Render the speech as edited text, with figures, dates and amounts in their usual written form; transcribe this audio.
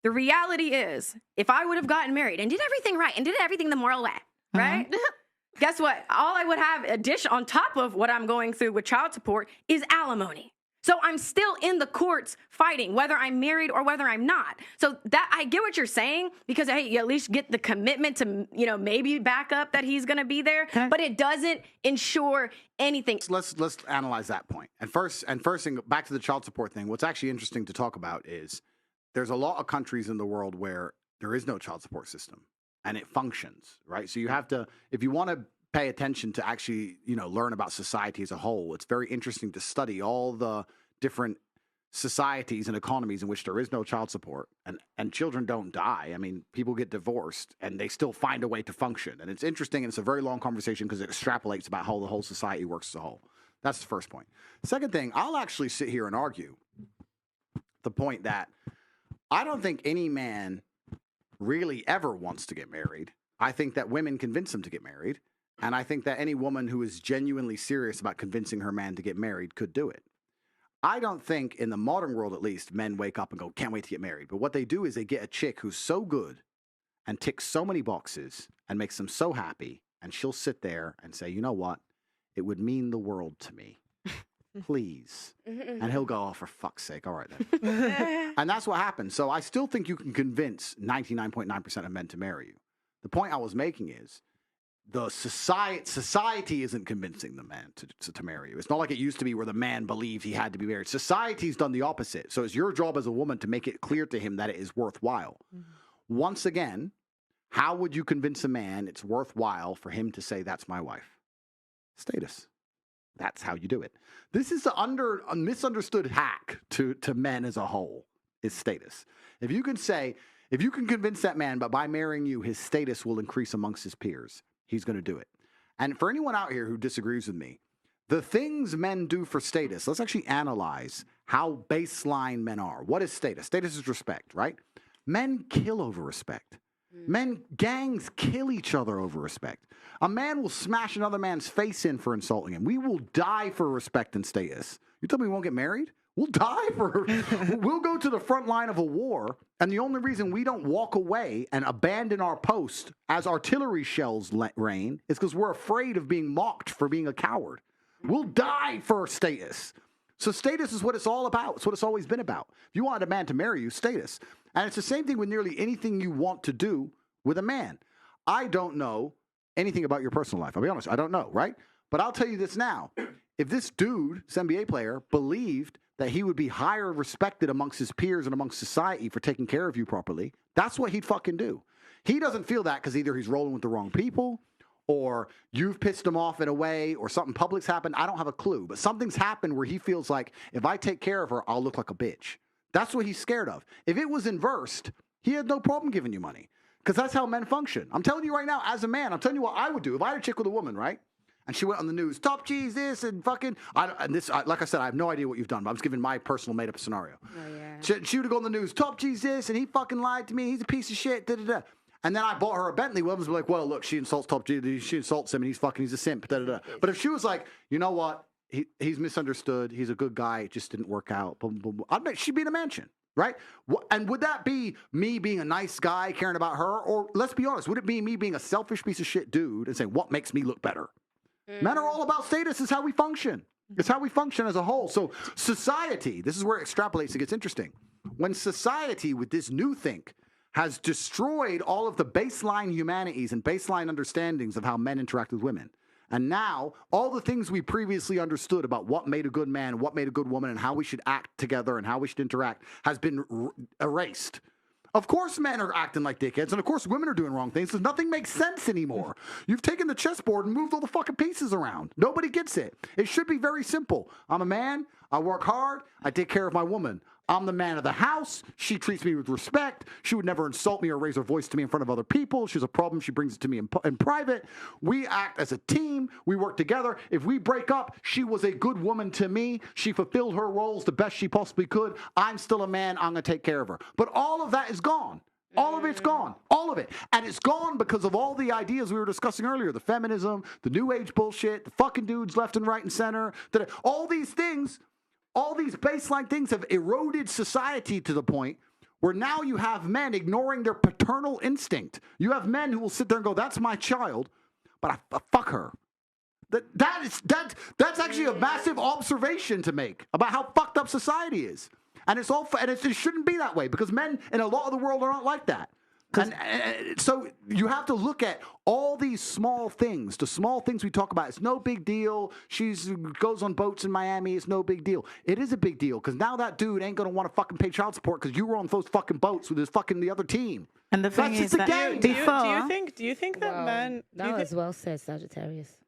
The reality is, if I would have gotten married and did everything right and did everything the moral way, right? Guess what? All I would have on top of what I'm going through with child support is alimony. So I'm still in the courts fighting, whether I'm married or whether I'm not. So that I get what you're saying, because hey, you at least get the commitment to, maybe back up that he's going to be there, but it doesn't ensure anything. Let's analyze that point. And first thing, back to the child support thing. What's actually interesting to talk about is there's a lot of countries in the world where there is no child support system and it functions, right? So you have to, if you want to pay attention to actually, learn about society as a whole, it's very interesting to study all the different societies and economies in which there is no child support and children don't die. I mean, people get divorced and they still find a way to function. And it's interesting, and it's a very long conversation because it extrapolates about how the whole society works as a whole. That's the first point. Second thing, I'll actually sit here and argue the point that I don't think any man really ever wants to get married. I think that women convince him to get married. And I think that any woman who is genuinely serious about convincing her man to get married could do it. I don't think, in the modern world at least, men wake up and go, can't wait to get married. But what they do is they get a chick who's so good and ticks so many boxes and makes them so happy. And she'll sit there and say, you know what? It would mean the world to me. Please. And he'll go, oh, for fuck's sake. All right, then. And that's what happens. So I still think you can convince 99.9% of men to marry you. The point I was making is the society isn't convincing the man to marry you. It's not like it used to be where the man believed he had to be married. Society's done the opposite. So it's your job as a woman to make it clear to him that it is worthwhile. Once again, how would you convince a man it's worthwhile for him to say, that's my wife? Status. That's how you do it. This is a misunderstood hack to men as a whole, is status. If you can convince that man, but by marrying you, his status will increase amongst his peers, he's going to do it. And for anyone out here who disagrees with me, the things men do for status, let's actually analyze how baseline men are. What is status? Status is respect, right? Men kill over respect. Gangs kill each other over respect. A man will smash another man's face in for insulting him. We will die for respect and status. You tell me we won't get married? We'll die for we'll go to the front line of a war, and the only reason we don't walk away and abandon our post as artillery shells rain is because we're afraid of being mocked for being a coward. We'll die for status. So status is what it's all about. It's what it's always been about. If you wanted a man to marry you, status. And it's the same thing with nearly anything you want to do with a man. I don't know anything about your personal life. I'll be honest. I don't know, right? But I'll tell you this now. If this dude, this NBA player, believed that he would be higher respected amongst his peers and amongst society for taking care of you properly, that's what he'd fucking do. He doesn't feel that because either he's rolling with the wrong people or you've pissed him off in a way or something public's happened. I don't have a clue. But something's happened where he feels like if I take care of her, I'll look like a bitch. That's what he's scared of. If it was inversed, he had no problem giving you money because that's how men function. I'm telling you right now, as a man, I'm telling you what I would do. If I had a chick with a woman, right? And she went on the news, Top G's this and fucking, like I said, I have no idea what you've done, but I'm just giving my personal made up scenario. Oh, yeah. She would go on the news, Top G's this and he fucking lied to me. He's a piece of shit. Da, da, da. And then I bought her a Bentley. Women's be like, well, look, she insults Top G. She insults him and he's a simp. Da, da, da. But if she was like, you know what? He's misunderstood. He's a good guy. It just didn't work out. Boom, boom, boom. I'd bet she'd be in a mansion. Right? And would that be me being a nice guy caring about her? Or let's be honest, would it be me being a selfish piece of shit dude and saying, what makes me look better? Men are all about status. It's how we function. It's how we function as a whole. So society, this is where it extrapolates. It gets interesting. When society with this new think has destroyed all of the baseline humanities and baseline understandings of how men interact with women. And now all the things we previously understood about what made a good man, what made a good woman, and how we should act together and how we should interact has been erased. Of course men are acting like dickheads, and of course women are doing wrong things, because nothing makes sense anymore. You've taken the chessboard and moved all the fucking pieces around. Nobody gets it. It should be very simple. I'm a man, I work hard, I take care of my woman. I'm the man of the house. She treats me with respect. She would never insult me or raise her voice to me in front of other people. She has a problem. She brings it to me in private. We act as a team. We work together. If we break up, she was a good woman to me. She fulfilled her roles the best she possibly could. I'm still a man. I'm going to take care of her. But all of that is gone. All of it's gone. All of it. And it's gone because of all the ideas we were discussing earlier. The feminism, the new age bullshit, the fucking dudes left and right and center. All these things, all these baseline things have eroded society to the point where now you have men ignoring their paternal instinct. You have men who will sit there and go, that's my child, but I fuck her. That's actually a massive observation to make about how fucked up society is. And it shouldn't be that way, because men in a lot of the world are not like that. And so you have to look at all these small things, the small things we talk about. It's no big deal. She goes on boats in Miami. It's no big deal. It is a big deal, because now that dude ain't going to want to fucking pay child support because you were on those fucking boats with the other team. And the thing That's is just a that game. before, do you think that men... That was well said, Sagittarius.